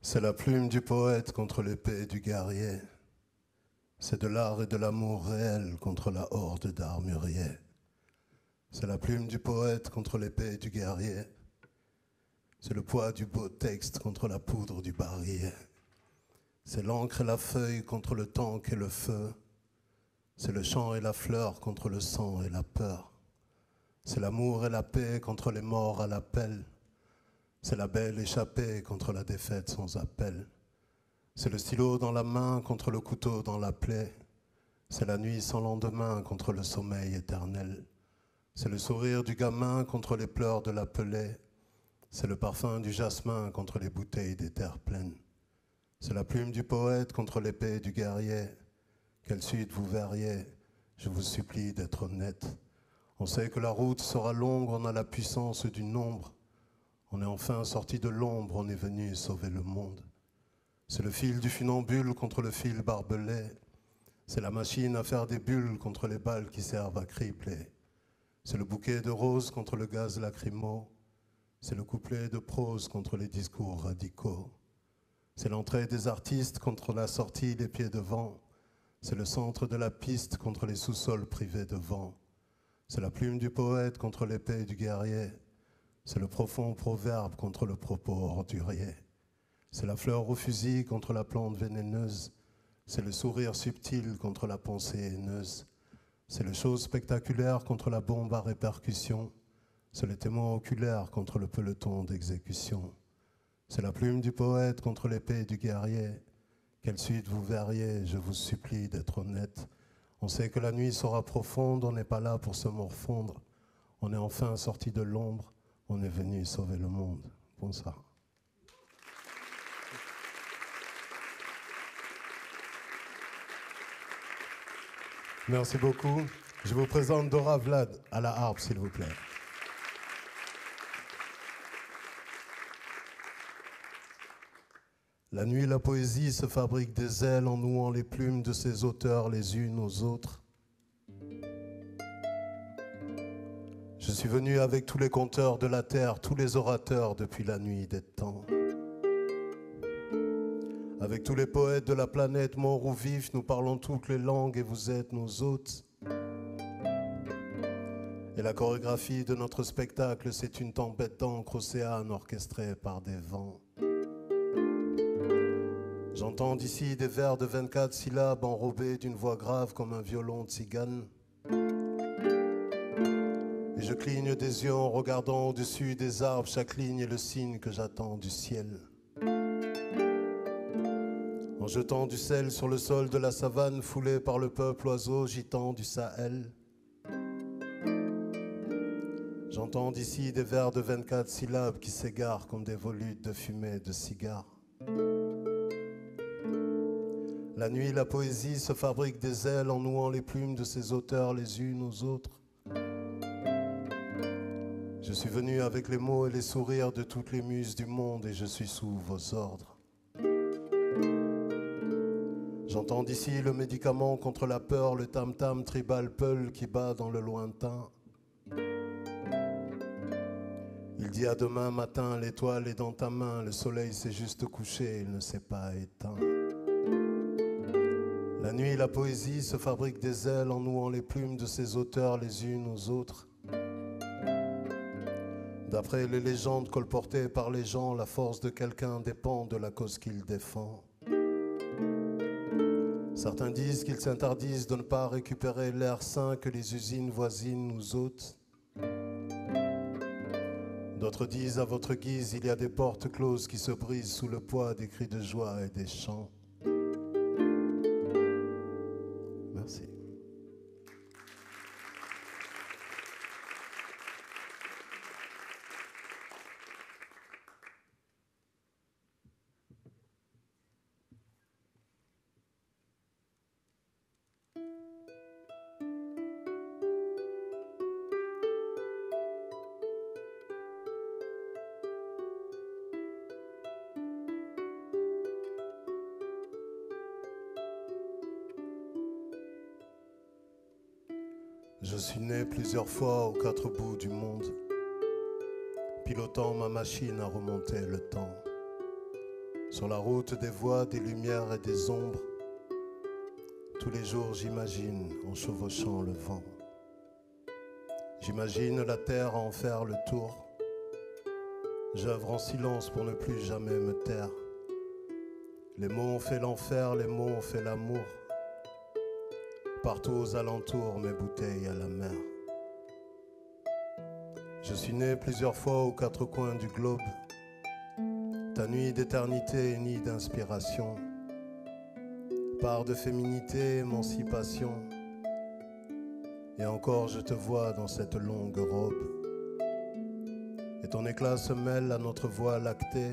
C'est la plume du poète contre l'épée du guerrier. C'est de l'art et de l'amour réel contre la horde d'armuriers. C'est la plume du poète contre l'épée du guerrier. C'est le poids du beau texte contre la poudre du barillet. C'est l'encre et la feuille contre le tank et le feu. C'est le chant et la fleur contre le sang et la peur. C'est l'amour et la paix contre les morts à l'appel. C'est la belle échappée contre la défaite sans appel. C'est le stylo dans la main contre le couteau dans la plaie. C'est la nuit sans lendemain contre le sommeil éternel. C'est le sourire du gamin contre les pleurs de la pelée. C'est le parfum du jasmin contre les bouteilles des terres pleines. C'est la plume du poète contre l'épée du guerrier. Quelle suite vous verriez, je vous supplie d'être honnête. On sait que la route sera longue, on a la puissance du nombre. On est enfin sorti de l'ombre, on est venu sauver le monde. C'est le fil du funambule contre le fil barbelé. C'est la machine à faire des bulles contre les balles qui servent à cribler. C'est le bouquet de roses contre le gaz lacrymo. C'est le couplet de prose contre les discours radicaux. C'est l'entrée des artistes contre la sortie des pieds devant. C'est le centre de la piste contre les sous-sols privés de vent. C'est la plume du poète contre l'épée du guerrier. C'est le profond proverbe contre le propos ordurier. C'est la fleur au fusil contre la plante vénéneuse. C'est le sourire subtil contre la pensée haineuse. C'est le chose spectaculaire contre la bombe à répercussion. C'est le témoin oculaire contre le peloton d'exécution. C'est la plume du poète contre l'épée du guerrier. Quelle suite vous verriez, je vous supplie d'être honnête. On sait que la nuit sera profonde, on n'est pas là pour se morfondre. On est enfin sorti de l'ombre, on est venu sauver le monde. Bonsoir. Merci beaucoup. Je vous présente Dora Vlad à la harpe, s'il vous plaît. La nuit, la poésie se fabrique des ailes en nouant les plumes de ses auteurs les unes aux autres. Je suis venu avec tous les conteurs de la terre, tous les orateurs depuis la nuit des temps. Avec tous les poètes de la planète, morts ou vifs, nous parlons toutes les langues et vous êtes nos hôtes. Et la chorégraphie de notre spectacle, c'est une tempête d'encre océane orchestrée par des vents. J'entends d'ici des vers de 24 syllabes enrobés d'une voix grave comme un violon tzigane. Et je cligne des yeux en regardant au-dessus des arbres, chaque ligne est le signe que j'attends du ciel. En jetant du sel sur le sol de la savane, foulé par le peuple oiseau gitan du Sahel. J'entends d'ici des vers de 24 syllabes qui s'égarent comme des volutes de fumée de cigares. La nuit, la poésie se fabrique des ailes en nouant les plumes de ses auteurs les unes aux autres. Je suis venu avec les mots et les sourires de toutes les muses du monde et je suis sous vos ordres. J'entends d'ici le médicament contre la peur, le tam-tam tribal peul qui bat dans le lointain. Il dit à demain matin, l'étoile est dans ta main, le soleil s'est juste couché, il ne s'est pas éteint. La nuit, la poésie se fabrique des ailes en nouant les plumes de ses auteurs les unes aux autres. D'après les légendes colportées par les gens, la force de quelqu'un dépend de la cause qu'il défend. Certains disent qu'ils s'interdisent de ne pas récupérer l'air sain que les usines voisines nous ôtent. D'autres disent à votre guise, il y a des portes closes qui se brisent sous le poids des cris de joie et des chants. Merci. Je suis né plusieurs fois aux quatre bouts du monde, pilotant ma machine à remonter le temps. Sur la route des voies, des lumières et des ombres, tous les jours j'imagine en chevauchant le vent. J'imagine la terre en faire le tour. J'œuvre en silence pour ne plus jamais me taire. Les mots ont fait l'enfer, les mots ont fait l'amour. Partout aux alentours, mes bouteilles à la mer. Je suis né plusieurs fois aux quatre coins du globe. Ta nuit d'éternité est nid d'inspiration. Part de féminité, émancipation. Et encore je te vois dans cette longue robe. Et ton éclat se mêle à notre voix lactée.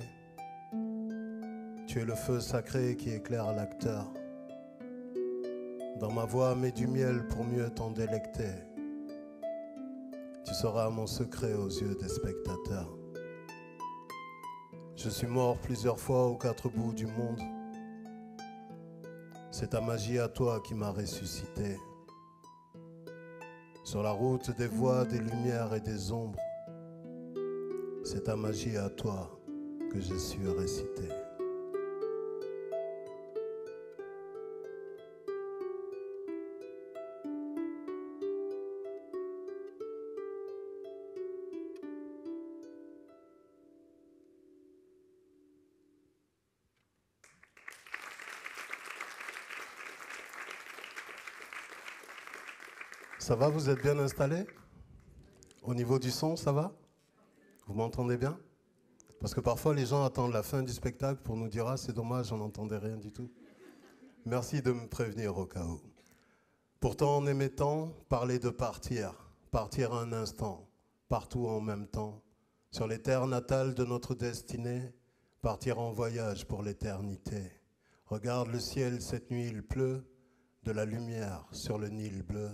Tu es le feu sacré qui éclaire l'acteur. Dans ma voix, mets du miel pour mieux t'en délecter. Tu seras mon secret aux yeux des spectateurs. Je suis mort plusieurs fois aux quatre bouts du monde. C'est ta magie à toi qui m'a ressuscité. Sur la route des voies, des lumières et des ombres, c'est ta magie à toi que j'ai su réciter. Ça va, vous êtes bien installés? Au niveau du son, ça va? Vous m'entendez bien? Parce que parfois les gens attendent la fin du spectacle pour nous dire « Ah, c'est dommage, on n'entendait rien du tout ». Merci de me prévenir au cas où. Pourtant, on aimait tant parler de partir, partir un instant, partout en même temps, sur les terres natales de notre destinée, partir en voyage pour l'éternité. Regarde le ciel, cette nuit il pleut, de la lumière sur le Nil bleu.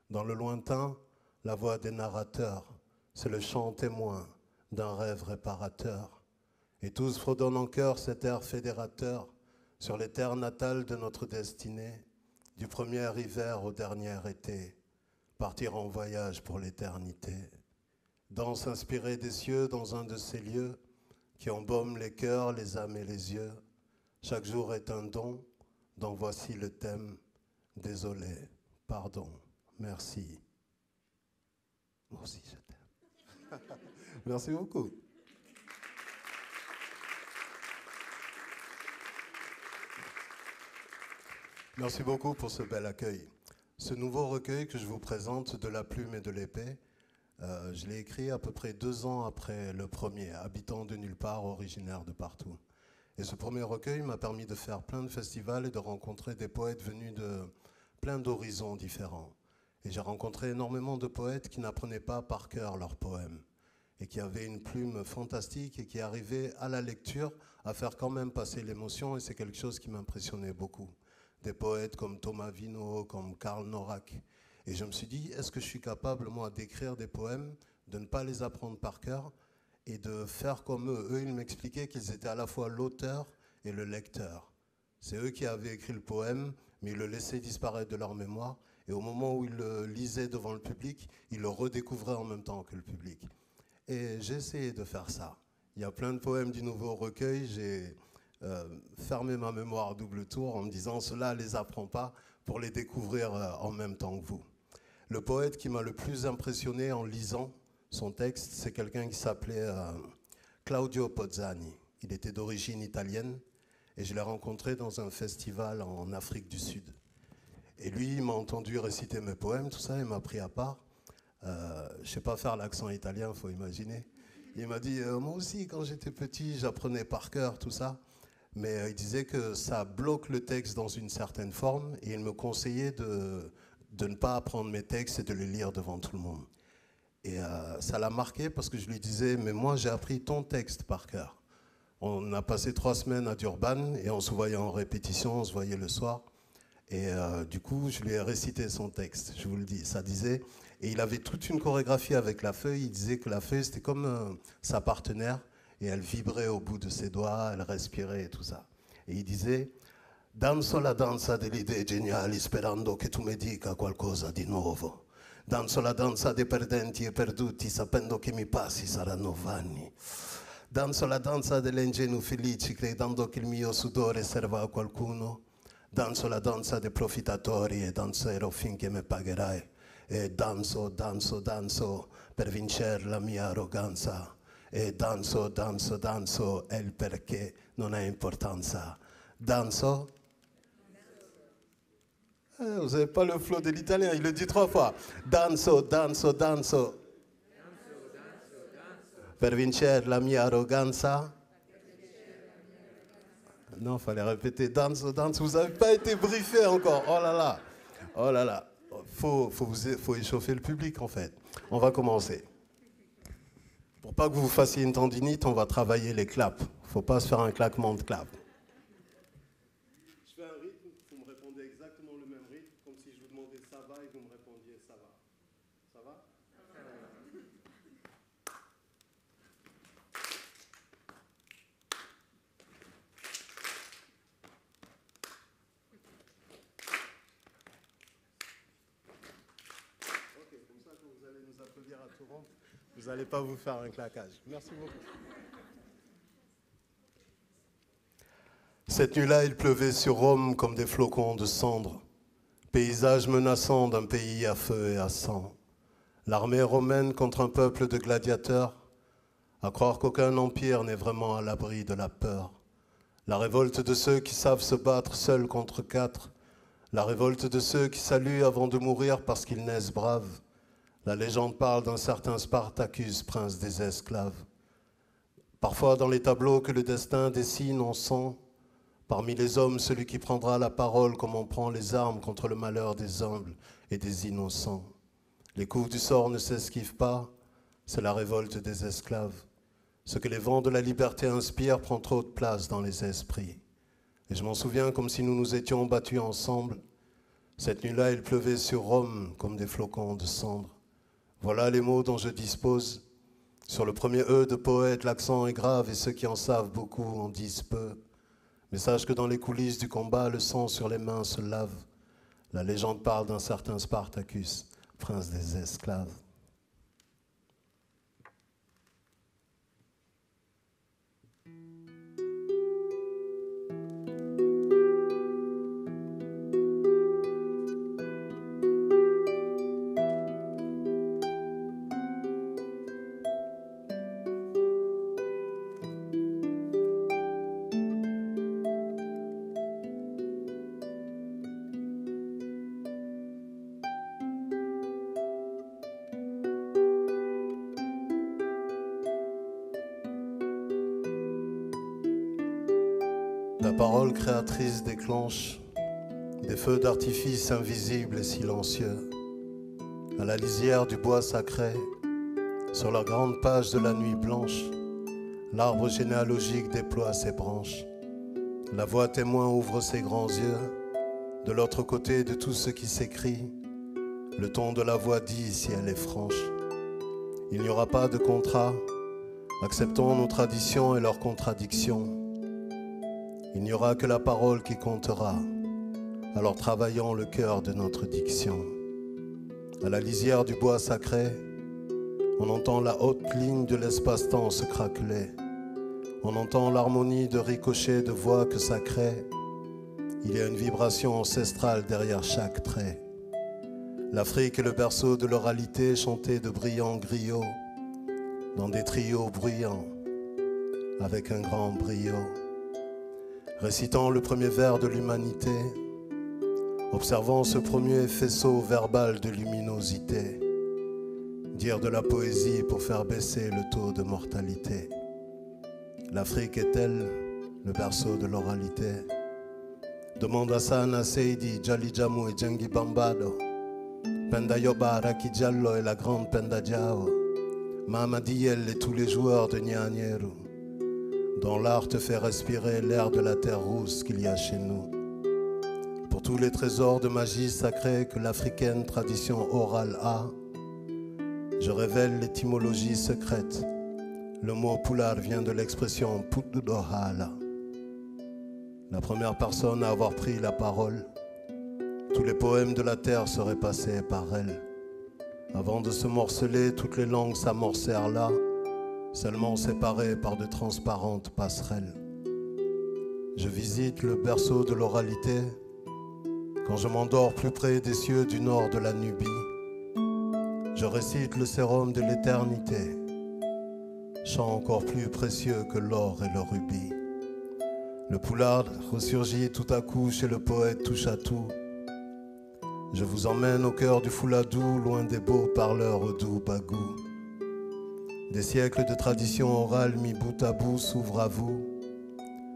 Dans le lointain, la voix des narrateurs, c'est le chant témoin d'un rêve réparateur. Et tous fredonnent en chœur cet air fédérateur sur les terres natales de notre destinée, du premier hiver au dernier été, partir en voyage pour l'éternité. Danse inspirée des cieux dans un de ces lieux qui embaument les cœurs, les âmes et les yeux. Chaque jour est un don, dont voici le thème. Désolé, pardon. Merci. Moi aussi, je t'aime. Merci beaucoup. Merci beaucoup pour ce bel accueil. Ce nouveau recueil que je vous présente, De la plume et de l'épée, je l'ai écrit à peu près 2 ans après le premier, Habitant de nulle part, originaire de partout. Et ce premier recueil m'a permis de faire plein de festivals et de rencontrer des poètes venus de plein d'horizons différents. Et j'ai rencontré énormément de poètes qui n'apprenaient pas par cœur leurs poèmes et qui avaient une plume fantastique et qui arrivaient à la lecture à faire quand même passer l'émotion, et c'est quelque chose qui m'impressionnait beaucoup. Des poètes comme Thomas Vino, comme Karl Norak. Et je me suis dit, est-ce que je suis capable, moi, d'écrire des poèmes, de ne pas les apprendre par cœur et de faire comme eux. Eux, ils m'expliquaient qu'ils étaient à la fois l'auteur et le lecteur. C'est eux qui avaient écrit le poème, mais ils le laissaient disparaître de leur mémoire. Et au moment où ils le lisaient devant le public, ils le redécouvraient en même temps que le public. Et j'ai essayé de faire ça. Il y a plein de poèmes du nouveau recueil. J'ai fermé ma mémoire à double tour en me disant « cela ne les apprend pas pour les découvrir en même temps que vous ». Le poète qui m'a le plus impressionné en lisant son texte, c'est quelqu'un qui s'appelait Claudio Pozzani. Il était d'origine italienne et je l'ai rencontré dans un festival en Afrique du Sud. Et lui, il m'a entendu réciter mes poèmes, tout ça, il m'a pris à part. Je ne sais pas faire l'accent italien, il faut imaginer. Il m'a dit, moi aussi, quand j'étais petit, j'apprenais par cœur tout ça. Mais il disait que ça bloque le texte dans une certaine forme et il me conseillait de ne pas apprendre mes textes et de les lire devant tout le monde. Et ça l'a marqué parce que je lui disais, mais moi j'ai appris ton texte par cœur. On a passé 3 semaines à Durban et on se voyait en répétition, on se voyait le soir. Et du coup, je lui ai récité son texte, je vous le dis. Ça disait, et il avait toute une chorégraphie avec la feuille. Il disait que la feuille, c'était comme sa partenaire. Et elle vibrait au bout de ses doigts, elle respirait et tout ça. Et il disait, danzo la danza delle idee geniali sperando che tu mi dica qualcosa di nuovo. Danzo la danza dei perdenti e perduti sapendo che mi passi saranno vanni. Danzo la danza delle ingenui felici credendo che il mio sudore serva a qualcuno. Danzo la danza dei profittatori e danzerò finché mi pagherai. E danzo, danzo, danzo per vincere la mia arroganza. E danzo, danzo, danzo è il perché non ha importanza. Danzo. Vous n'avez pas le flow de l'italien, il le dit 3 fois. Danzo, danzo, danzo. Per vincere la mia arroganza. Non, il fallait répéter. Danzo, danzo. Vous n'avez pas été briefé encore. Oh là là. Oh là là. Faut échauffer le public en fait. On va commencer. Pour pas que vous fassiez une tendinite, on va travailler les claps. Faut pas se faire un claquement de clap. Je fais un rythme, vous me répondez exactement le même rythme, comme si je vous demandais ça va et vous me répondiez ça va. Ça va? Ok, comme ça quand vous allez nous applaudir à tout rompre, vous n'allez pas vous faire un claquage. Merci beaucoup. Cette nuit-là, il pleuvait sur Rome comme des flocons de cendres. Paysage menaçant d'un pays à feu et à sang. L'armée romaine contre un peuple de gladiateurs. À croire qu'aucun empire n'est vraiment à l'abri de la peur. La révolte de ceux qui savent se battre seuls contre 4. La révolte de ceux qui saluent avant de mourir parce qu'ils naissent braves. La légende parle d'un certain Spartacus, prince des esclaves. Parfois dans les tableaux que le destin dessine, on sent parmi les hommes celui qui prendra la parole comme on prend les armes contre le malheur des humbles et des innocents. Les coups du sort ne s'esquivent pas, c'est la révolte des esclaves. Ce que les vents de la liberté inspirent prend trop de place dans les esprits. Et je m'en souviens comme si nous nous étions battus ensemble. Cette nuit-là, il pleuvait sur Rome comme des flocons de cendres. Voilà les mots dont je dispose. Sur le premier E de poète, l'accent est grave et ceux qui en savent beaucoup en disent peu. Mais sache que dans les coulisses du combat, le sang sur les mains se lave. La légende parle d'un certain Spartacus, prince des esclaves. La parole créatrice déclenche des feux d'artifice invisibles et silencieux. À la lisière du bois sacré, sur la grande page de la nuit blanche, l'arbre généalogique déploie ses branches. La voix témoin ouvre ses grands yeux. De l'autre côté de tout ce qui s'écrit, le ton de la voix dit si elle est franche. Il n'y aura pas de contrat, acceptons nos traditions et leurs contradictions. Il n'y aura que la parole qui comptera, alors travaillons le cœur de notre diction. À la lisière du bois sacré, on entend la haute ligne de l'espace-temps se craqueler. On entend l'harmonie de ricochets de voix que ça crée. Il y a une vibration ancestrale derrière chaque trait. L'Afrique est le berceau de l'oralité chantée de brillants griots, dans des trios bruyants, avec un grand brio. Récitant le premier vers de l'humanité, observant ce premier faisceau verbal de luminosité, dire de la poésie pour faire baisser le taux de mortalité. L'Afrique est-elle le berceau de l'oralité? Demande Hassan à Seydi, Jali Jamou et Djengi Bambado, Penda Yoba, Raki Diallo et la grande Penda Diao, Mama Diel et tous les joueurs de Nyanyero, dont l'art te fait respirer l'air de la terre rousse qu'il y a chez nous. Pour tous les trésors de magie sacrée que l'africaine tradition orale a, je révèle l'étymologie secrète. Le mot Pulaar vient de l'expression Putudohala. La première personne à avoir pris la parole, tous les poèmes de la terre seraient passés par elle. Avant de se morceler, toutes les langues s'amorcèrent là. seulement séparés par de transparentes passerelles. Je visite le berceau de l'oralité quand je m'endors plus près des cieux du nord de la Nubie. Je récite le sérum de l'éternité, chant encore plus précieux que l'or et le rubis. Le poulard ressurgit tout à coup chez le poète touche-à-tout. Je vous emmène au cœur du Fouladou, loin des beaux parleurs au doux bagou. Des siècles de tradition orale mis bout à bout s'ouvrent à vous,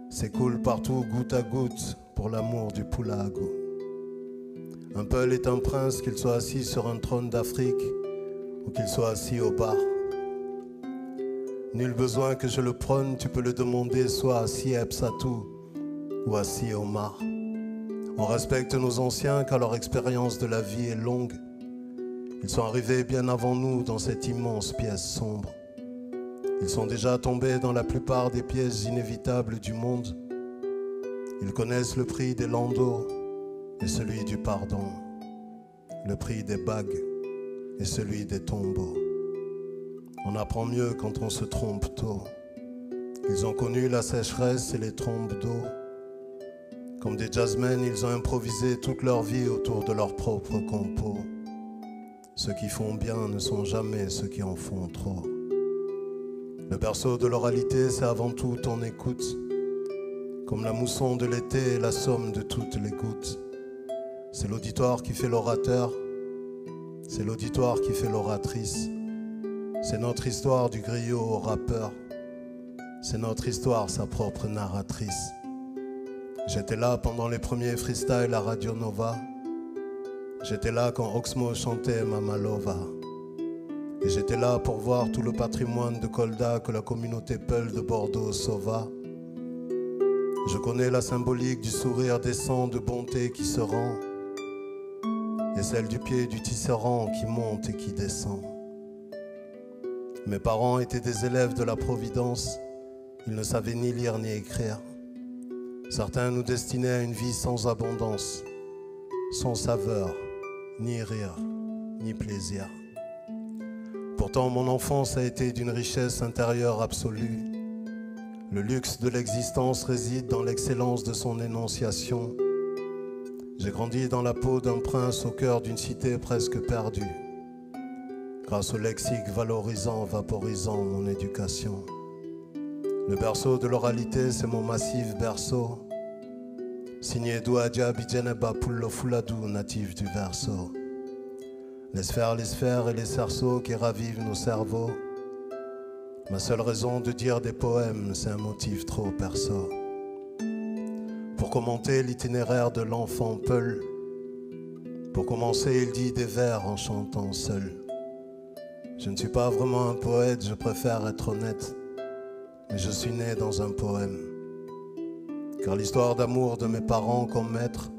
s'écoulent partout goutte à goutte pour l'amour du Poulagou. Un Peul est un prince, qu'il soit assis sur un trône d'Afrique ou qu'il soit assis au bar. Nul besoin que je le prône, tu peux le demander soit assis à Epsatou ou assis au Mar. On respecte nos anciens car leur expérience de la vie est longue. Ils sont arrivés bien avant nous dans cette immense pièce sombre. Ils sont déjà tombés dans la plupart des pièces inévitables du monde. Ils connaissent le prix des landaux et celui du pardon, le prix des bagues et celui des tombeaux. On apprend mieux quand on se trompe tôt. Ils ont connu la sécheresse et les trombes d'eau. Comme des jazzmen, ils ont improvisé toute leur vie autour de leur propre compo. Ceux qui font bien ne sont jamais ceux qui en font trop. Le berceau de l'oralité, c'est avant tout ton écoute. Comme la mousson de l'été est la somme de toutes les gouttes. C'est l'auditoire qui fait l'orateur, c'est l'auditoire qui fait l'oratrice. C'est notre histoire du griot au rappeur, c'est notre histoire sa propre narratrice. J'étais là pendant les premiers freestyles à Radio Nova. J'étais là quand Oxmo chantait Mamalova. Et j'étais là pour voir tout le patrimoine de Kolda que la communauté Peul de Bordeaux sauva. Je connais la symbolique du sourire décent de bonté qui se rend et celle du pied du tisserand qui monte et qui descend. Mes parents étaient des élèves de la Providence. Ils ne savaient ni lire ni écrire. Certains nous destinaient à une vie sans abondance, sans saveur, ni rire, ni plaisir. Pourtant, mon enfance a été d'une richesse intérieure absolue. Le luxe de l'existence réside dans l'excellence de son énonciation. J'ai grandi dans la peau d'un prince au cœur d'une cité presque perdue, grâce au lexique valorisant, vaporisant mon éducation. Le berceau de l'oralité, c'est mon massif berceau, signé Douadja Bidjeneba Pullo Fouladou, natif du verso. Les sphères et les cerceaux qui ravivent nos cerveaux. Ma seule raison de dire des poèmes, c'est un motif trop perso. Pour commenter l'itinéraire de l'enfant Peul, pour commencer, il dit des vers en chantant seul. Je ne suis pas vraiment un poète, je préfère être honnête, mais je suis né dans un poème. Car l'histoire d'amour de mes parents comme maître,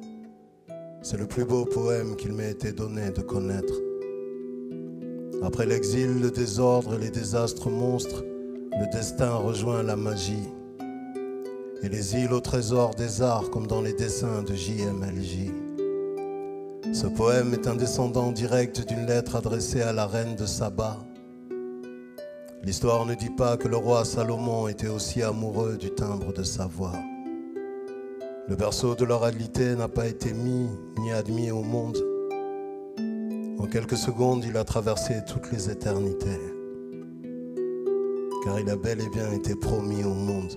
c'est le plus beau poème qu'il m'ait été donné de connaître. Après l'exil, le désordre et les désastres monstres, le destin rejoint la magie. Et les îles au trésor des arts comme dans les dessins de JMLJ. Ce poème est un descendant direct d'une lettre adressée à la reine de Saba. L'histoire ne dit pas que le roi Salomon était aussi amoureux du timbre de sa voix. Le berceau de l'oralité n'a pas été mis ni admis au monde. En quelques secondes, il a traversé toutes les éternités. Car il a bel et bien été promis au monde.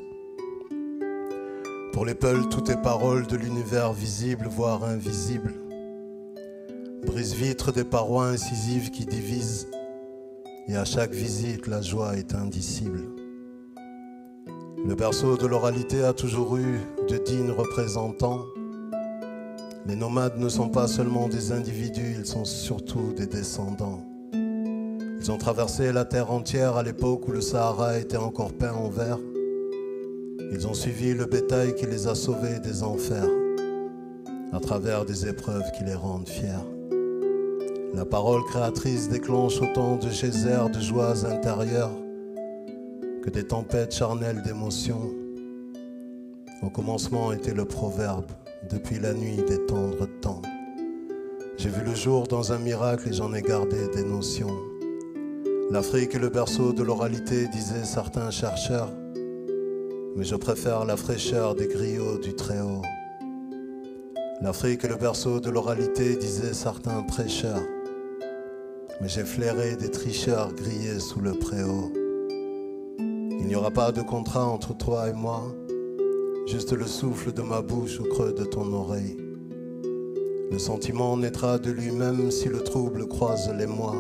Pour les Peuls, tout est parole de l'univers visible, voire invisible. Brise-vitre des parois incisives qui divisent. Et à chaque visite, la joie est indicible. Le berceau de l'oralité a toujours eu de dignes représentants. Les nomades ne sont pas seulement des individus, ils sont surtout des descendants. Ils ont traversé la terre entière à l'époque où le Sahara était encore peint en vert. Ils ont suivi le bétail qui les a sauvés des enfers, à travers des épreuves qui les rendent fiers. La parole créatrice déclenche autant de geysers de joies intérieures que des tempêtes charnelles d'émotions. Au commencement était le proverbe, depuis la nuit des tendres temps. J'ai vu le jour dans un miracle et j'en ai gardé des notions. L'Afrique est le berceau de l'oralité, disaient certains chercheurs, mais je préfère la fraîcheur des griots du Très-Haut. L'Afrique est le berceau de l'oralité, disaient certains prêcheurs, mais j'ai flairé des tricheurs grillés sous le préau. Il n'y aura pas de contrat entre toi et moi, juste le souffle de ma bouche au creux de ton oreille. Le sentiment naîtra de lui-même si le trouble croise les mois.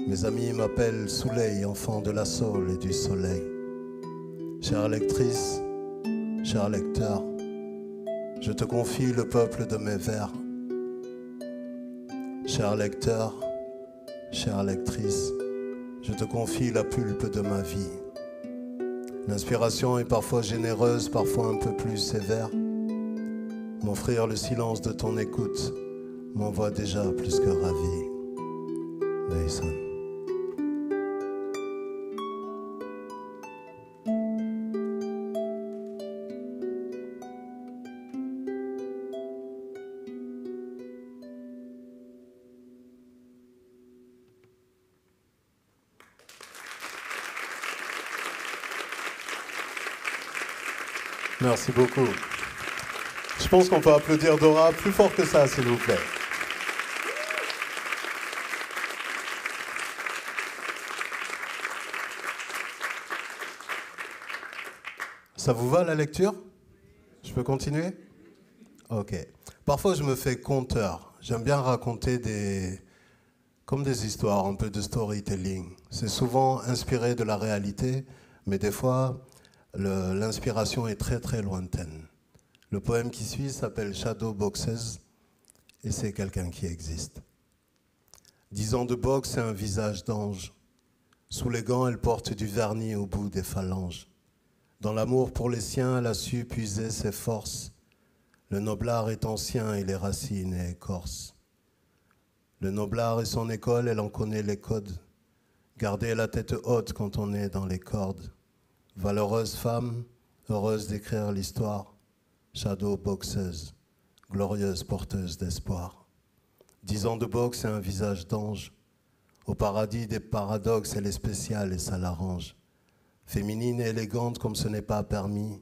Mes amis m'appellent Soleil, enfant de la Saule et du soleil. Chère lectrice, cher lecteur, je te confie le peuple de mes vers. Cher lecteur, chère lectrice, je te confie la pulpe de ma vie. L'inspiration est parfois généreuse, parfois un peu plus sévère. M'offrir le silence de ton écoute m'envoie déjà plus que ravi. Mason. Merci beaucoup. Je pense qu'on peut applaudir Dora plus fort que ça, s'il vous plaît. Ça vous va la lecture? Je peux continuer? Ok. Parfois je me fais conteur. J'aime bien raconter comme des histoires, un peu de storytelling. C'est souvent inspiré de la réalité, mais des fois l'inspiration est très très lointaine. Le poème qui suit s'appelle Shadow Boxes et c'est quelqu'un qui existe. 10 ans de boxe et un visage d'ange. Sous les gants, elle porte du vernis au bout des phalanges. Dans l'amour pour les siens, elle a su puiser ses forces. Le noblard est ancien et les racines et écorce. Le noblard et son école, elle en connaît les codes. Garder la tête haute quand on est dans les cordes. Valeureuse femme, heureuse d'écrire l'histoire. Shadow boxeuse, glorieuse porteuse d'espoir. 10 ans de boxe et un visage d'ange. Au paradis des paradoxes, elle est spéciale et ça l'arrange. Féminine et élégante comme ce n'est pas permis.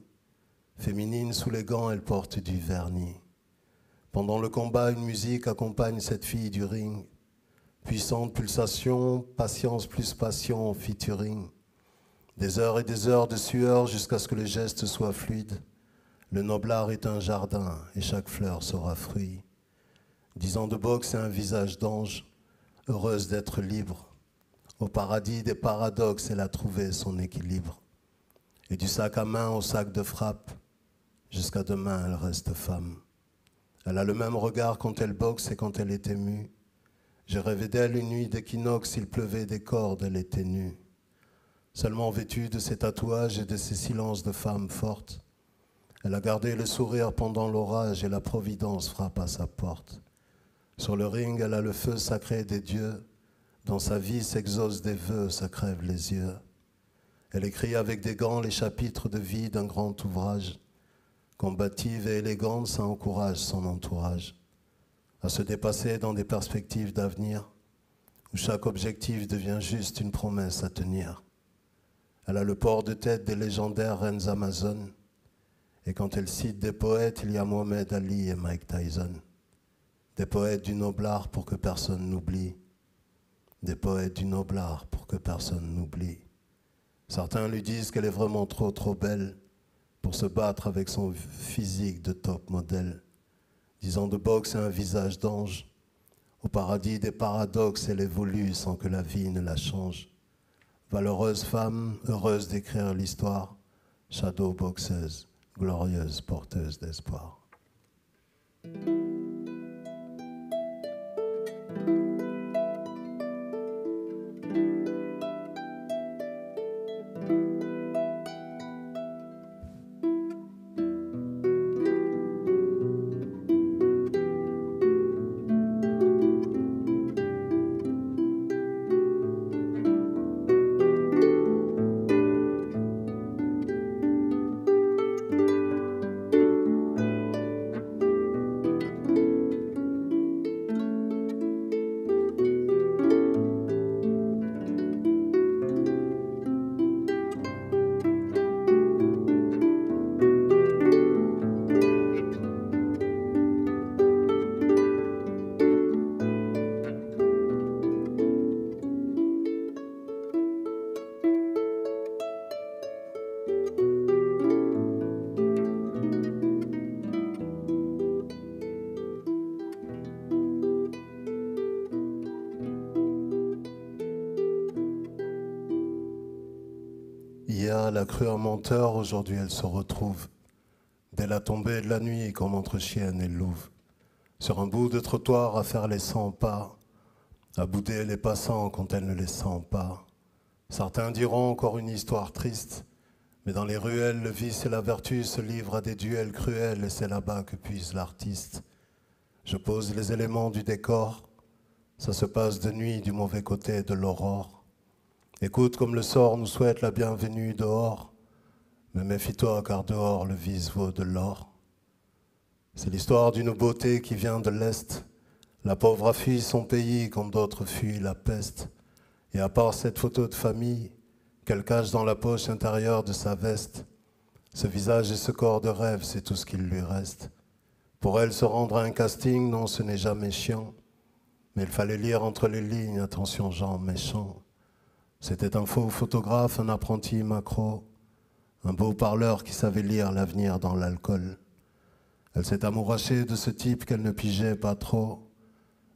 Féminine sous les gants, elle porte du vernis. Pendant le combat, une musique accompagne cette fille du ring. Puissante pulsation, patience plus passion, featuring. Des heures et des heures de sueur jusqu'à ce que le geste soit fluide. Le noblard est un jardin et chaque fleur sera fruit. 10 ans de boxe et un visage d'ange, heureuse d'être libre. Au paradis des paradoxes, elle a trouvé son équilibre. Et du sac à main au sac de frappe, jusqu'à demain, elle reste femme. Elle a le même regard quand elle boxe et quand elle est émue. J'ai rêvé d'elle une nuit d'équinoxe, il pleuvait des cordes, elle était nue. Seulement vêtue de ses tatouages et de ses silences de femme forte. Elle a gardé le sourire pendant l'orage et la providence frappe à sa porte. Sur le ring, elle a le feu sacré des dieux. Dans sa vie s'exaucent des vœux, ça crève les yeux. Elle écrit avec des gants les chapitres de vie d'un grand ouvrage. Combative et élégante, ça encourage son entourage à se dépasser dans des perspectives d'avenir où chaque objectif devient juste une promesse à tenir. Elle a le port de tête des légendaires reines amazones. Et quand elle cite des poètes, il y a Mohamed Ali et Mike Tyson. Des poètes du noblard pour que personne n'oublie. Des poètes du noblard pour que personne n'oublie. Certains lui disent qu'elle est vraiment trop belle pour se battre avec son physique de top modèle. 10 ans de boxe et un visage d'ange. Au paradis des paradoxes, elle évolue sans que la vie ne la change. Valeureuse femme, heureuse d'écrire l'histoire. Shadow boxeuse, glorieuse porteuse d'espoir. elle a cru un menteur, aujourd'hui elle se retrouve. Dès la tombée de la nuit, comme entre chienne et louve. Sur un bout de trottoir à faire les 100 pas, à bouder les passants quand elle ne les sent pas. Certains diront encore une histoire triste, mais dans les ruelles, le vice et la vertu se livrent à des duels cruels et c'est là-bas que puise l'artiste. Je pose les éléments du décor, ça se passe de nuit du mauvais côté de l'aurore. Écoute comme le sort nous souhaite la bienvenue dehors, mais méfie-toi car dehors le vice vaut de l'or. C'est l'histoire d'une beauté qui vient de l'Est. La pauvre a fui son pays comme d'autres fuient la peste. Et à part cette photo de famille, qu'elle cache dans la poche intérieure de sa veste, ce visage et ce corps de rêve, c'est tout ce qu'il lui reste. Pour elle, se rendre à un casting, non, ce n'est jamais chiant. Mais il fallait lire entre les lignes, attention, gens méchants. C'était un faux photographe, un apprenti macro, un beau parleur qui savait lire l'avenir dans l'alcool. Elle s'est amourachée de ce type qu'elle ne pigeait pas trop.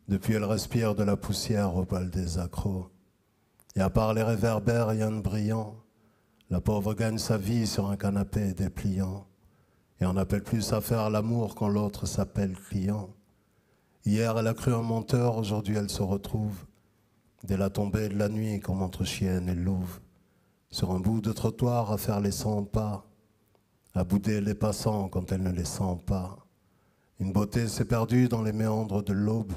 Depuis, elle respire de la poussière au bal des accros. Et à part les réverbères, rien de brillant. La pauvre gagne sa vie sur un canapé dépliant. Et on n'appelle plus à faire l'amour quand l'autre s'appelle client. Hier, elle a cru un menteur, aujourd'hui elle se retrouve. Dès la tombée de la nuit, comme entre chienne et louve. Sur un bout de trottoir à faire les 100 pas. À bouder les passants quand elle ne les sent pas. Une beauté s'est perdue dans les méandres de l'aube.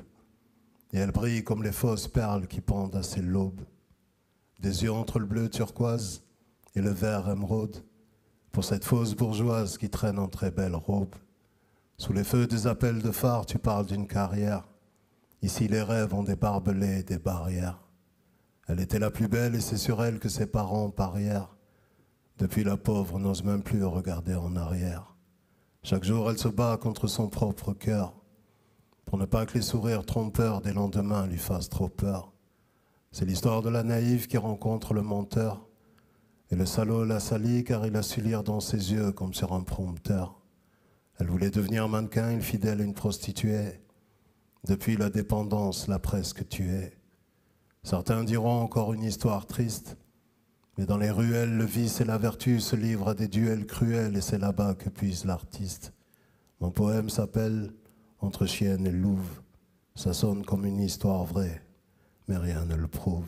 Et elle brille comme les fausses perles qui pendent à ses lobes. Des yeux entre le bleu turquoise et le vert émeraude, pour cette fausse bourgeoise qui traîne en très belle robe. Sous les feux des appels de phare, tu parles d'une carrière. Ici, les rêves ont des barbelés et des barrières. Elle était la plus belle et c'est sur elle que ses parents parièrent. Depuis, la pauvre n'ose même plus regarder en arrière. Chaque jour, elle se bat contre son propre cœur, pour ne pas que les sourires trompeurs des lendemains lui fassent trop peur. C'est l'histoire de la naïve qui rencontre le menteur. Et le salaud l'a sali car il a su lire dans ses yeux comme sur un prompteur. Elle voulait devenir mannequin, une fidèle, une prostituée. Depuis, la dépendance l'a presque tuée. Certains diront encore une histoire triste, mais dans les ruelles, le vice et la vertu se livrent à des duels cruels et c'est là-bas que puise l'artiste. Mon poème s'appelle « Entre chienne et louve ». Ça sonne comme une histoire vraie, mais rien ne le prouve.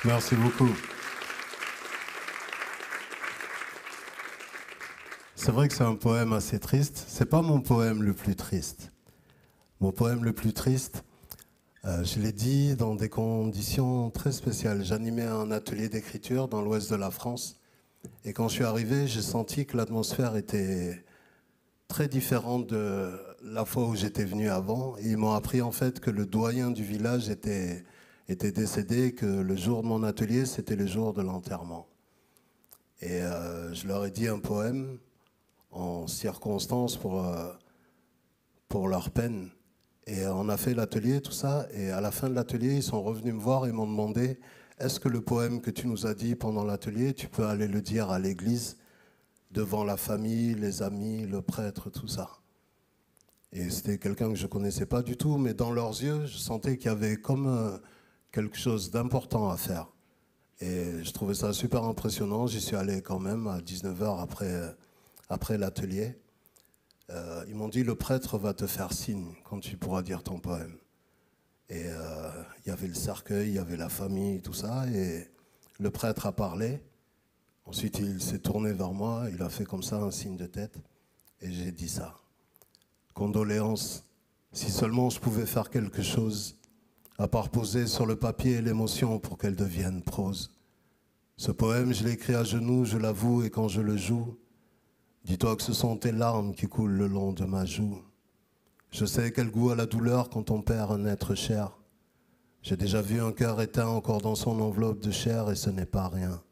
Merci beaucoup. C'est vrai que c'est un poème assez triste. C'est pas mon poème le plus triste. Mon poème le plus triste, je l'ai dit dans des conditions très spéciales. J'animais un atelier d'écriture dans l'ouest de la France. Et quand je suis arrivé, j'ai senti que l'atmosphère était très différente de la fois où j'étais venu avant. Et ils m'ont appris en fait que le doyen du village était décédé, que le jour de mon atelier, c'était le jour de l'enterrement. Et je leur ai dit un poème en circonstance pour leur peine. Et on a fait l'atelier, tout ça, et à la fin de l'atelier, ils sont revenus me voir et m'ont demandé « Est-ce que le poème que tu nous as dit pendant l'atelier, tu peux aller le dire à l'église, devant la famille, les amis, le prêtre, tout ça ?» Et c'était quelqu'un que je ne connaissais pas du tout, mais dans leurs yeux, je sentais qu'il y avait comme quelque chose d'important à faire. Et je trouvais ça super impressionnant. J'y suis allé quand même à 19h après l'atelier. Ils m'ont dit, le prêtre va te faire signe quand tu pourras dire ton poème. Et il y avait le cercueil, il y avait la famille, tout ça. Et le prêtre a parlé. Ensuite, il s'est tourné vers moi. Il a fait comme ça un signe de tête. Et j'ai dit ça. Condoléances. Si seulement je pouvais faire quelque chose, à part poser sur le papier l'émotion pour qu'elle devienne prose. Ce poème, je l'ai écrit à genoux, je l'avoue, et quand je le joue, dis-toi que ce sont tes larmes qui coulent le long de ma joue. Je sais quel goût a la douleur quand on perd un être cher. J'ai déjà vu un cœur éteint encore dans son enveloppe de chair et ce n'est pas rien.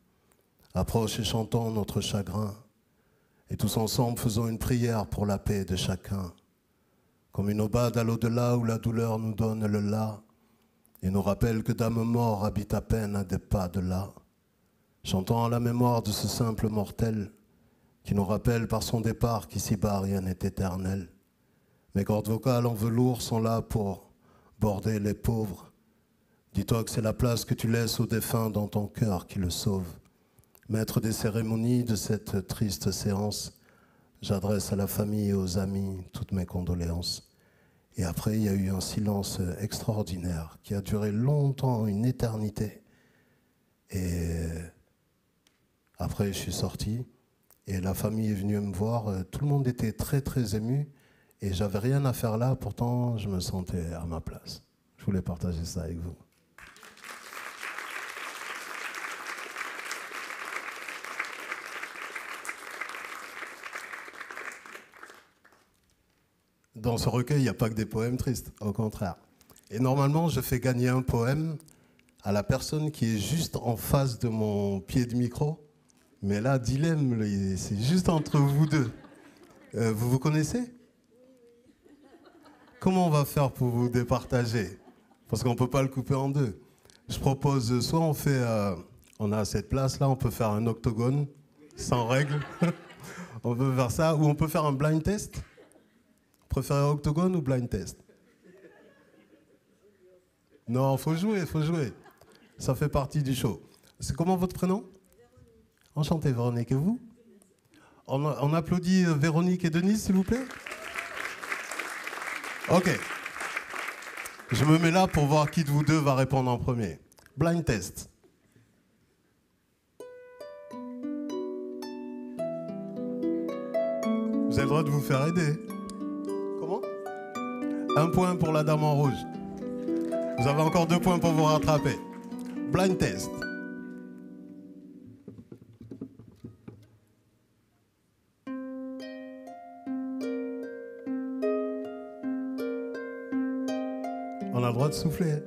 Approche et chantons notre chagrin. Et tous ensemble faisons une prière pour la paix de chacun. Comme une aubade à l'au-delà où la douleur nous donne le là et nous rappelle que d'âme mort habite à peine à des pas de là. Chantons à la mémoire de ce simple mortel qui nous rappelle par son départ qu'ici-bas rien n'est éternel. Mes cordes vocales en velours sont là pour border les pauvres. Dis-toi que c'est la place que tu laisses aux défunts dans ton cœur qui le sauve. Maître des cérémonies de cette triste séance, j'adresse à la famille et aux amis toutes mes condoléances. Et après, il y a eu un silence extraordinaire qui a duré longtemps, une éternité. Et après, je suis sorti et la famille est venue me voir. Tout le monde était très, très ému. Et j'avais rien à faire là, pourtant je me sentais à ma place. Je voulais partager ça avec vous. Dans ce recueil, il n'y a pas que des poèmes tristes, au contraire. Et normalement, je fais gagner un poème à la personne qui est juste en face de mon pied de micro. Mais là, dilemme, c'est juste entre vous deux. Vous vous connaissez ? Comment on va faire pour vous départager? Parce qu'on ne peut pas le couper en deux. Je propose, soit on fait, on a cette place-là, on peut faire un octogone, sans règle. On peut faire ça, ou on peut faire un blind test. Vous préférez octogone ou blind test? Non, faut jouer, faut jouer. Ça fait partie du show. C'est comment votre prénom? Enchanté, Véronique. Et vous? On applaudit Véronique et Denise, s'il vous plaît. Ok. Je me mets là pour voir qui de vous deux va répondre en premier. Blind test. Vous avez le droit de vous faire aider. Comment? 1 point pour la dame en rouge. Vous avez encore 2 points pour vous rattraper. Blind test. On a le droit de souffler.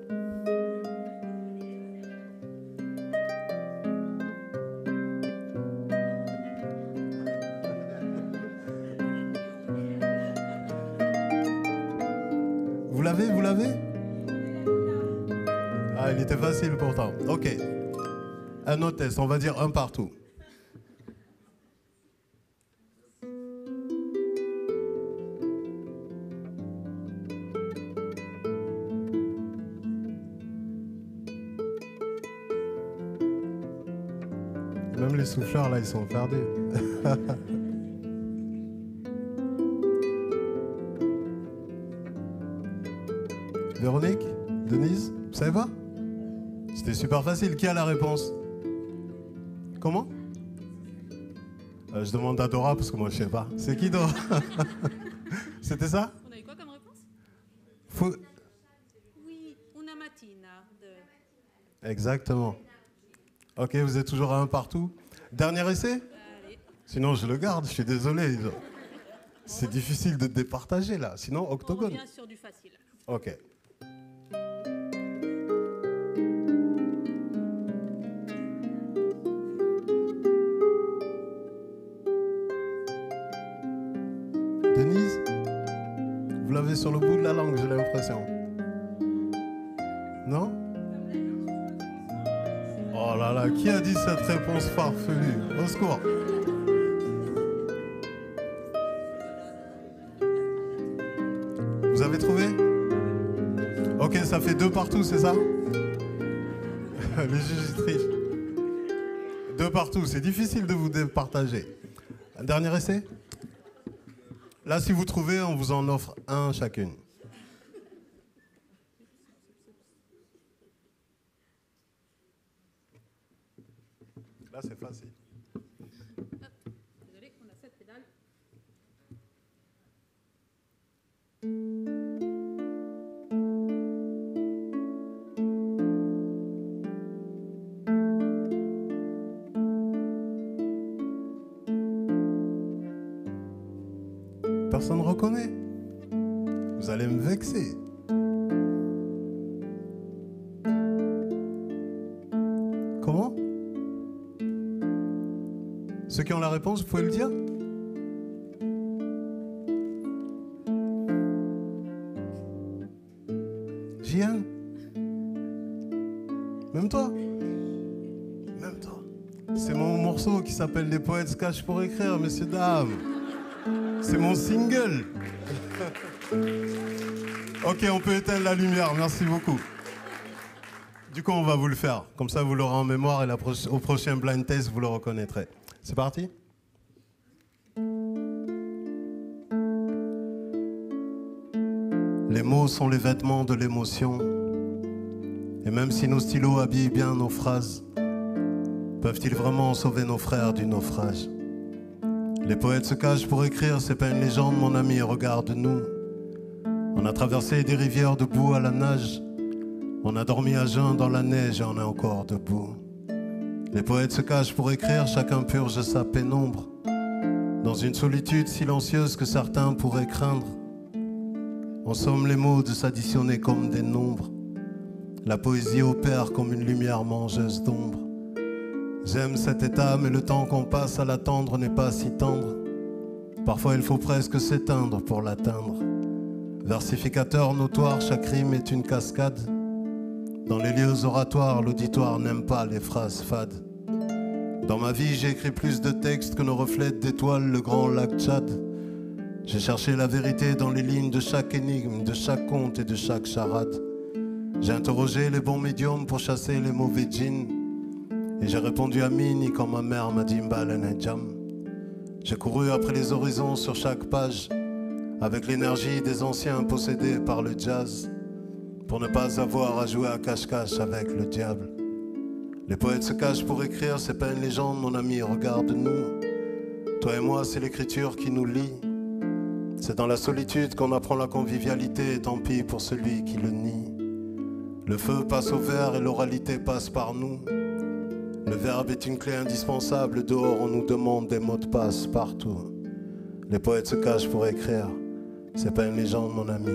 Vous l'avez, vous l'avez? Ah, il était facile pourtant. Ok. Un autre test, on va dire un partout. Même les souffleurs, là, ils sont perdus. Véronique? Denise? Vous savez pas? C'était super facile. Qui a la réponse? Comment? Je demande à Dora, parce que moi, je sais pas. C'est qui, Dora? C'était ça? On a eu quoi comme réponse? Faut... Oui, una mattina. Exactement. Ok, vous êtes toujours à un partout. Dernier essai? Allez. Sinon, je le garde, je suis désolé. C'est difficile de départager, là. Sinon, On octogone. revient sur du facile. Ok. Denise, vous l'avez sur le bout de la langue, j'ai l'impression. Non? Oh là là, qui a dit cette réponse farfelue? Au secours. Vous avez trouvé? Ok, ça fait 2 partout, c'est ça? Les juges trichent. 2 partout, c'est difficile de vous départager. Un dernier essai? Là, si vous trouvez, on vous en offre un chacune. Là, c'est facile. Désolé, on a 7 pédales. Personne ne reconnaît. Vous allez me vexer. Comment? Ceux qui ont la réponse, vous pouvez le dire? Gian? Même toi? Même toi. C'est mon morceau qui s'appelle Les poètes se cachent pour écrire, messieurs, dames. C'est mon single. Ok, on peut éteindre la lumière, merci beaucoup. Du coup, on va vous le faire. Comme ça, vous l'aurez en mémoire et au prochain blind test, vous le reconnaîtrez. C'est parti? Les mots sont les vêtements de l'émotion. Et même si nos stylos habillent bien nos phrases, peuvent-ils vraiment sauver nos frères du naufrage? Les poètes se cachent pour écrire, c'est pas une légende, mon ami, regarde-nous. On a traversé des rivières debout à la nage. On a dormi à jeun dans la neige et on est encore debout. Les poètes se cachent pour écrire, chacun purge sa pénombre. Dans une solitude silencieuse que certains pourraient craindre. On somme les mots de s'additionner comme des nombres. La poésie opère comme une lumière mangeuse d'ombre. J'aime cet état, mais le temps qu'on passe à l'attendre n'est pas si tendre. Parfois il faut presque s'éteindre pour l'atteindre. Versificateur notoire, chaque rime est une cascade. Dans les lieux oratoires, l'auditoire n'aime pas les phrases fades. Dans ma vie, j'ai écrit plus de textes que ne reflète d'étoiles le grand lac Tchad. J'ai cherché la vérité dans les lignes de chaque énigme, de chaque conte et de chaque charade. J'ai interrogé les bons médiums pour chasser les mauvais djinns. Et j'ai répondu à Mini quand ma mère m'a dit Mbalen Jam. J'ai couru après les horizons sur chaque page, avec l'énergie des anciens possédés par le jazz, pour ne pas avoir à jouer à cache-cache avec le diable. Les poètes se cachent pour écrire, c'est pas une légende, mon ami, regarde-nous. Toi et moi, c'est l'écriture qui nous lie. C'est dans la solitude qu'on apprend la convivialité, et tant pis pour celui qui le nie. Le feu passe au verre et l'oralité passe par nous. Le verbe est une clé indispensable, dehors on nous demande des mots de passe partout. Les poètes se cachent pour écrire, c'est pas une légende mon ami,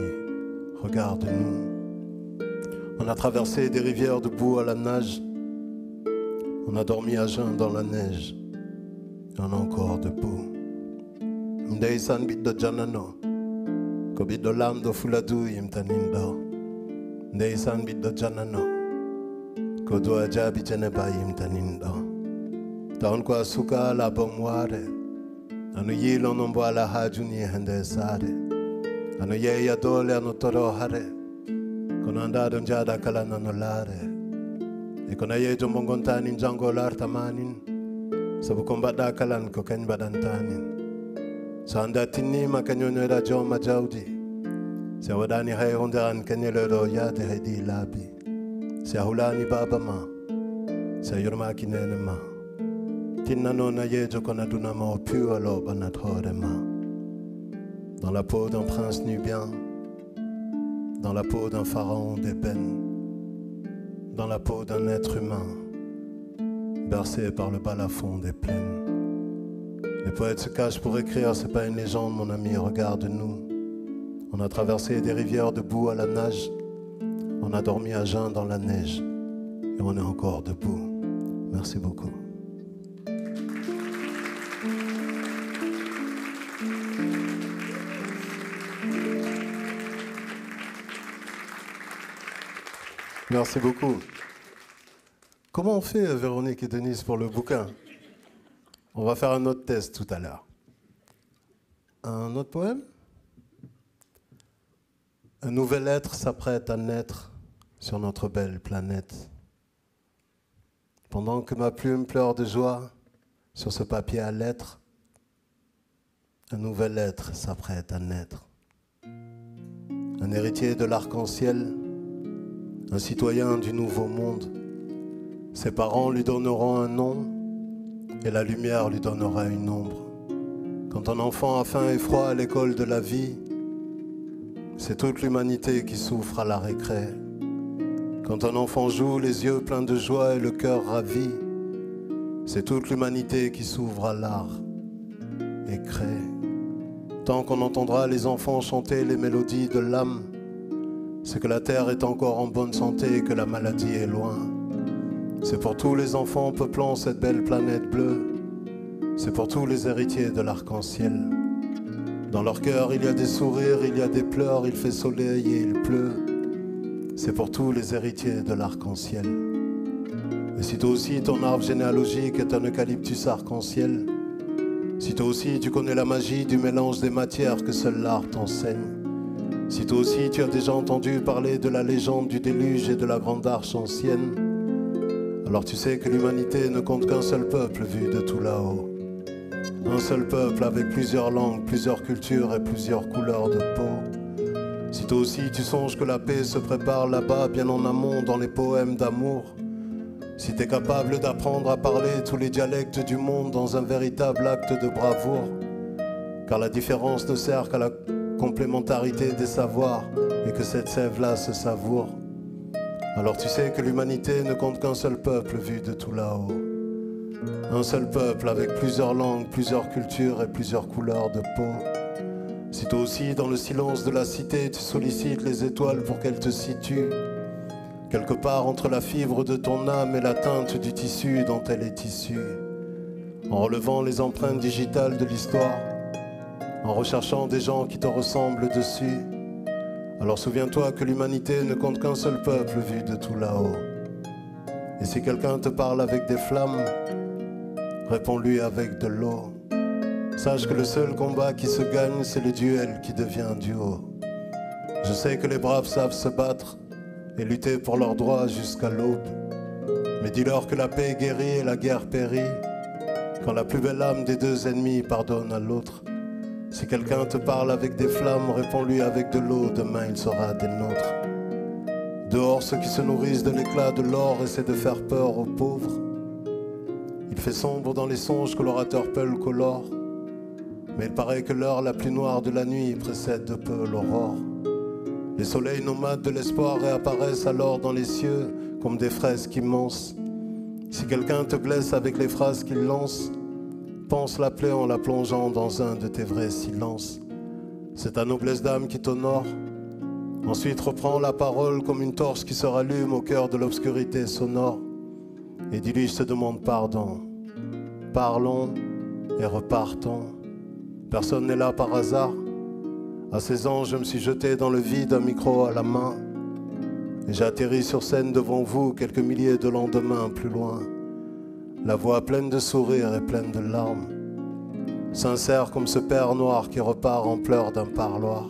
regarde-nous. On a traversé des rivières debout à la nage, on a dormi à jeun dans la neige, et on est encore debout. Ndeisan biddo janano, ko biddo lamdo fuladu yimtanindo. Ndeisan biddo janano. Kodwa jabi jeneba yimtanindo. Taon kwa suka la bomware. Anu yilo nombo ala hajuni hende sare. Anu ye ya dole anu toro hare. Kono andado njada kala nanolare. E kona ye jombongontani njango lartamanin. Sabu kombada kalan ko ken badantanin. Sanda tini makanyonyo da joma jaudi. Se wadani hay honderan kenyelo do ya de hedi labi. Se ahulani baba ma, se yurma kinene ma. Tinano na yejo kona dunama au pu alo banat ma. Dans la peau d'un prince nubien, dans la peau d'un pharaon d'ébène, dans la peau d'un être humain, bercé par le balafon des plaines. Les poètes se cachent pour écrire, c'est pas une légende mon ami, regarde-nous. On a traversé des rivières debout à la nage. On a dormi à jeun dans la neige et on est encore debout. Merci beaucoup. Merci beaucoup. Comment on fait, Véronique et Denise, pour le bouquin? On va faire un autre test tout à l'heure. Un autre poème? Un nouvel être s'apprête à naître sur notre belle planète. Pendant que ma plume pleure de joie sur ce papier à lettres, un nouvel être s'apprête à naître. Un héritier de l'arc-en-ciel, un citoyen du nouveau monde. Ses parents lui donneront un nom, et la lumière lui donnera une ombre. Quand un enfant a faim et froid à l'école de la vie, c'est toute l'humanité qui souffre à la récré. Quand un enfant joue les yeux pleins de joie et le cœur ravi, c'est toute l'humanité qui s'ouvre à l'art et crée. Tant qu'on entendra les enfants chanter les mélodies de l'âme, c'est que la terre est encore en bonne santé et que la maladie est loin. C'est pour tous les enfants peuplant cette belle planète bleue. C'est pour tous les héritiers de l'arc-en-ciel. Dans leur cœur, il y a des sourires, il y a des pleurs, il fait soleil et il pleut. C'est pour tous les héritiers de l'arc-en-ciel. Et si toi aussi ton arbre généalogique est un eucalyptus arc-en-ciel, si toi aussi tu connais la magie du mélange des matières que seul l'art t'enseigne, si toi aussi tu as déjà entendu parler de la légende du déluge et de la grande arche ancienne, alors tu sais que l'humanité ne compte qu'un seul peuple vu de tout là-haut. Un seul peuple avec plusieurs langues, plusieurs cultures et plusieurs couleurs de peau. Si toi aussi tu songes que la paix se prépare là-bas, bien en amont dans les poèmes d'amour, si t'es capable d'apprendre à parler tous les dialectes du monde dans un véritable acte de bravoure, car la différence ne sert qu'à la complémentarité des savoirs et que cette sève-là se savoure, alors tu sais que l'humanité ne compte qu'un seul peuple vu de tout là-haut. Un seul peuple avec plusieurs langues, plusieurs cultures et plusieurs couleurs de peau. Si toi aussi dans le silence de la cité tu sollicites les étoiles pour qu'elles te situent quelque part entre la fibre de ton âme et la teinte du tissu dont elle est issue, en relevant les empreintes digitales de l'histoire, en recherchant des gens qui te ressemblent dessus, alors souviens-toi que l'humanité ne compte qu'un seul peuple vu de tout là-haut. Et si quelqu'un te parle avec des flammes, réponds-lui avec de l'eau. Sache que le seul combat qui se gagne, c'est le duel qui devient duo. Je sais que les braves savent se battre et lutter pour leurs droits jusqu'à l'aube. Mais dis-leur que la paix guérit et la guerre périt, quand la plus belle âme des deux ennemis pardonne à l'autre. Si quelqu'un te parle avec des flammes, réponds-lui avec de l'eau, demain il sera des nôtres. Dehors, ceux qui se nourrissent de l'éclat de l'or essaient de faire peur aux pauvres. Il fait sombre dans les songes que l'orateur Peul colore, mais il paraît que l'heure la plus noire de la nuit précède de peu l'aurore. Les soleils nomades de l'espoir réapparaissent alors dans les cieux comme des fresques immenses. Si quelqu'un te blesse avec les phrases qu'il lance, pense l'appeler en la plongeant dans un de tes vrais silences. C'est ta noblesse d'âme qui t'honore. Ensuite reprends la parole comme une torche qui se rallume au cœur de l'obscurité sonore. Et dis-lui, je te demande pardon. Parlons et repartons. Personne n'est là par hasard. À 16 ans, je me suis jeté dans le vide, un micro à la main. Et j'ai atterri sur scène devant vous, quelques milliers de lendemains plus loin. La voix pleine de sourires et pleine de larmes. Sincère comme ce père noir qui repart en pleurs d'un parloir.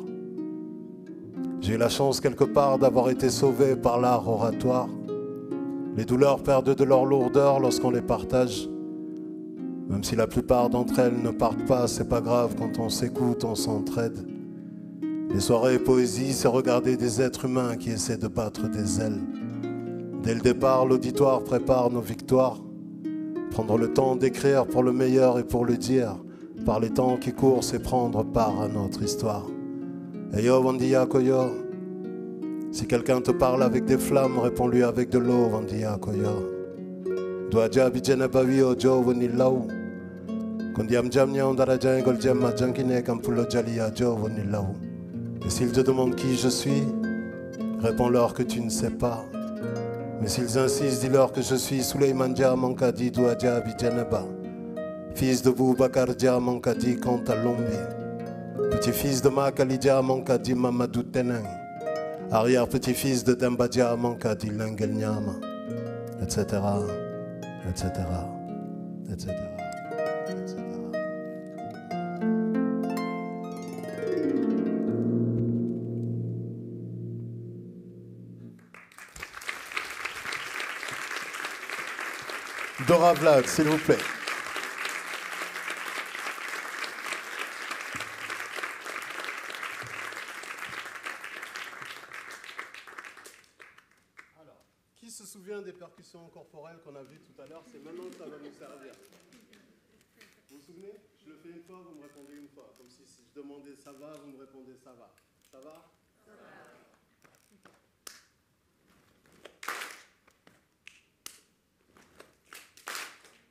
J'ai eu la chance quelque part d'avoir été sauvé par l'art oratoire. Les douleurs perdent de leur lourdeur lorsqu'on les partage. Même si la plupart d'entre elles ne partent pas, c'est pas grave, quand on s'écoute, on s'entraide. Les soirées poésie, c'est regarder des êtres humains qui essaient de battre des ailes. Dès le départ, l'auditoire prépare nos victoires. Prendre le temps d'écrire pour le meilleur et pour le dire, par les temps qui courent, c'est prendre part à notre histoire. Et yo, Vandia Koyo. Si quelqu'un te parle avec des flammes, réponds-lui avec de l'eau, Vandia Koyo. Doaja bijena bawi ojo vonilau. Kondiam jamnya ondaraja engol jamma jankine kampulo jalia jo vonilau. Et s'ils te demandent qui je suis, réponds-leur que tu ne sais pas. Mais s'ils insistent, dis-leur que je suis Suleiman Dia Mankadi Douadja Bijanaba, fils de Boubacar Dia Mankadi Kantalombi, petit-fils de Makalidia Mankadi Mamadou Teneng, arrière-petit-fils de Dembadia Mankadi Lengel Nyama, etc., etc., etc., etc. Dora Vlad, s'il vous plaît. Alors, qui se souvient des percussions corporelles qu'on a vues tout à l'heure? C'est maintenant que ça va nous servir. fais une fois, vous me répondez une fois. Comme si je demandais ça va, vous me répondez ça va. Ça va? Ça va.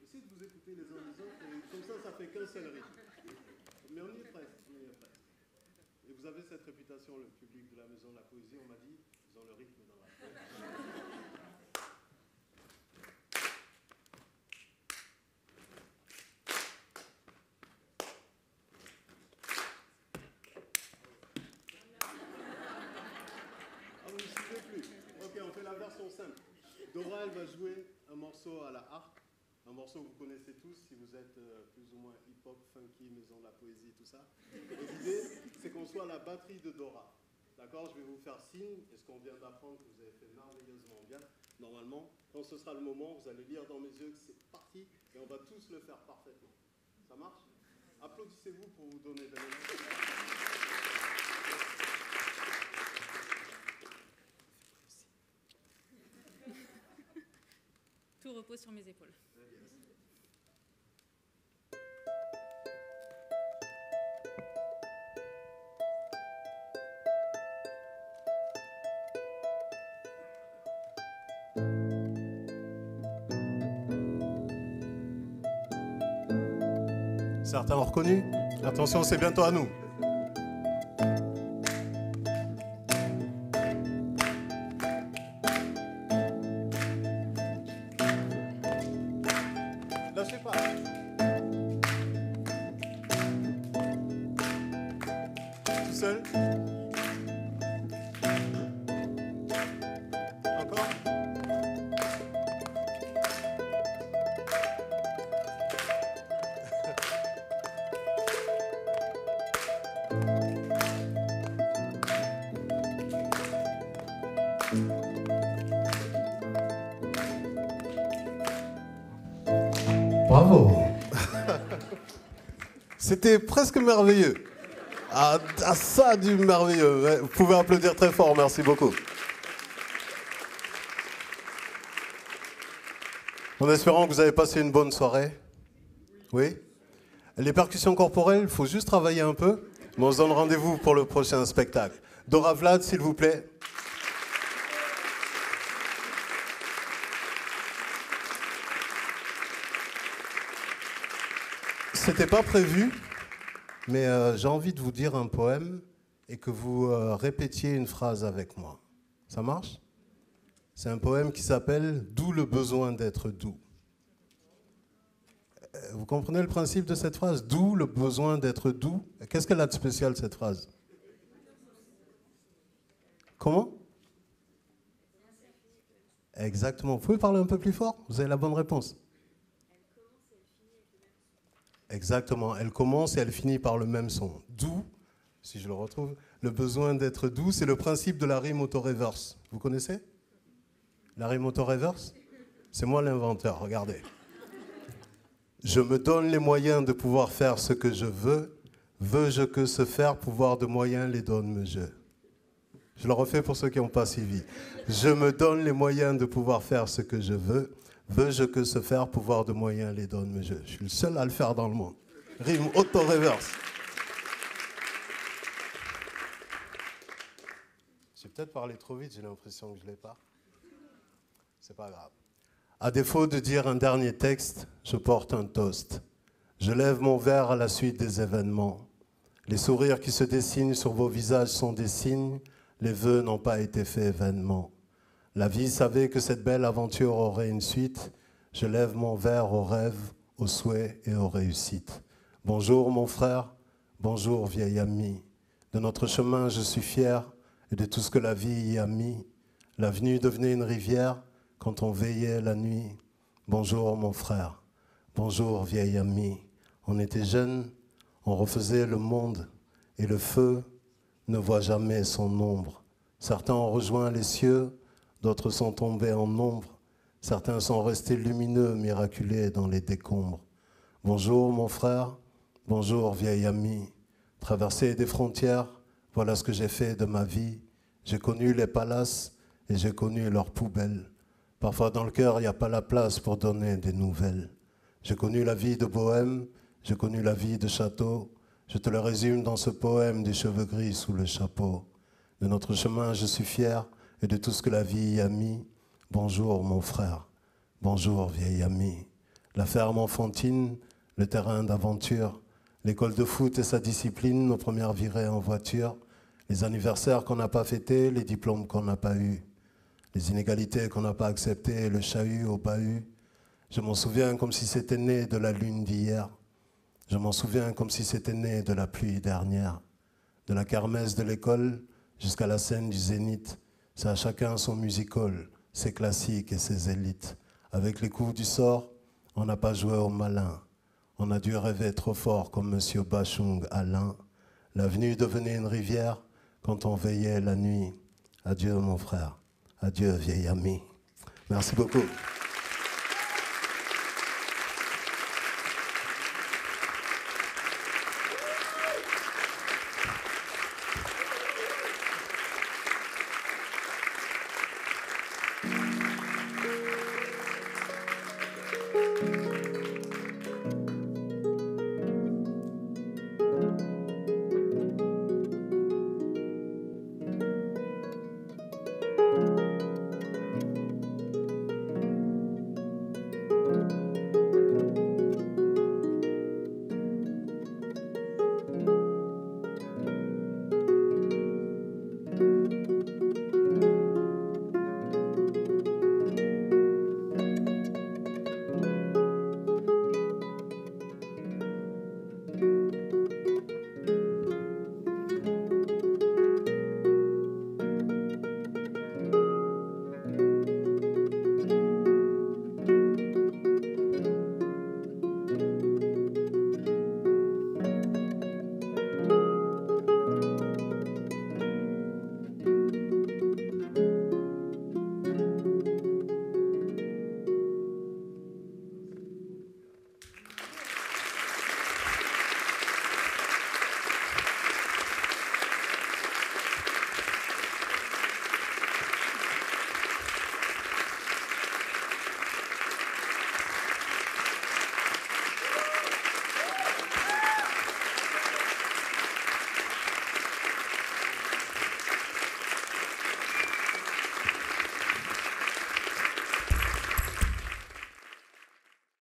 Essayez de vous écouter les uns les autres, et comme ça fait qu'un seul rythme. Mais on y est presque, on y est presque. Et vous avez cette réputation, le public de la Maison de la Poésie, on m'a dit, ils ont le rythme dans la tête. Ah, vous ne suivez plus. Ok, on fait la version simple. Dora, elle va jouer un morceau à la harpe, un morceau que vous connaissez tous si vous êtes plus ou moins hip-hop, funky, Maison de la Poésie, tout ça. Et l'idée, c'est qu'on soit à la batterie de Dora. D'accord? Je vais vous faire signe, et ce qu'on vient d'apprendre, que vous avez fait merveilleusement bien. Normalement, quand ce sera le moment, vous allez lire dans mes yeux que c'est parti, et on va tous le faire parfaitement. Ça marche? Applaudissez-vous pour vous donner de l'élan. Tout repose sur mes épaules. Certains ont reconnu? Attention, c'est bientôt à nous. Lâchez pas. Tout seul? Encore? Bravo. C'était presque merveilleux. Ah, ça du merveilleux. Vous pouvez applaudir très fort, merci beaucoup. En espérant que vous avez passé une bonne soirée. Oui? Les percussions corporelles, il faut juste travailler un peu. Mais on se donne rendez-vous pour le prochain spectacle. Dora Vlad, s'il vous plaît. C'était pas prévu, mais j'ai envie de vous dire un poème et que vous répétiez une phrase avec moi. Ça marche? C'est un poème qui s'appelle « D'où le besoin d'être doux ». Vous comprenez le principe de cette phrase? D'où le besoin d'être doux? Qu'est-ce qu'elle a de spécial, cette phrase? Comment? Exactement. Vous pouvez parler un peu plus fort? Vous avez la bonne réponse. Exactement. Elle commence et elle finit par le même son. D'où, si je le retrouve, le besoin d'être doux, c'est le principe de la rime auto-reverse. Vous connaissez? La rime auto-reverse? C'est moi l'inventeur, regardez. Je me donne les moyens de pouvoir faire ce que je veux. Veux-je que ce faire, pouvoir de moyens, les donne-me je. Je le refais pour ceux qui n'ont pas suivi. Je me donne les moyens de pouvoir faire ce que je veux. Veux-je que ce faire, pouvoir de moyens, les donne-me je. Je suis le seul à le faire dans le monde. Rime auto-reverse. J'ai peut-être parlé trop vite, j'ai l'impression que je ne l'ai pas. C'est pas grave. À défaut de dire un dernier texte, je porte un toast. Je lève mon verre à la suite des événements. Les sourires qui se dessinent sur vos visages sont des signes. Les vœux n'ont pas été faits vainement. La vie savait que cette belle aventure aurait une suite. Je lève mon verre aux rêves, aux souhaits et aux réussites. Bonjour mon frère, bonjour vieil ami. De notre chemin je suis fier et de tout ce que la vie y a mis. L'avenue devenait une rivière quand on veillait la nuit. Bonjour mon frère, bonjour vieil ami. On était jeunes, on refaisait le monde et le feu ne voit jamais son ombre. Certains ont rejoint les cieux, d'autres sont tombés en ombre. Certains sont restés lumineux, miraculés dans les décombres. Bonjour mon frère, bonjour vieil ami. Traverser des frontières, voilà ce que j'ai fait de ma vie. J'ai connu les palaces et j'ai connu leurs poubelles. Parfois dans le cœur, il n'y a pas la place pour donner des nouvelles. J'ai connu la vie de bohème, J'ai connu la vie de château. Je te le résume dans ce poème des cheveux gris sous le chapeau. De notre chemin, je suis fier et de tout ce que la vie y a mis. Bonjour, mon frère. Bonjour, vieil ami. La ferme enfantine, le terrain d'aventure, l'école de foot et sa discipline, nos premières virées en voiture, les anniversaires qu'on n'a pas fêtés, les diplômes qu'on n'a pas eus, les inégalités qu'on n'a pas acceptées, le chahut au bahut. Je m'en souviens comme si c'était né de la lune d'hier. Je m'en souviens comme si c'était né de la pluie dernière. De la kermesse de l'école jusqu'à la scène du zénith, c'est à chacun son music-hall, ses classiques et ses élites. Avec les coups du sort, on n'a pas joué au malin. On a dû rêver trop fort comme Monsieur Bachung Alain. L'avenue devenait une rivière quand on veillait la nuit. Adieu mon frère, adieu vieil ami. Merci beaucoup.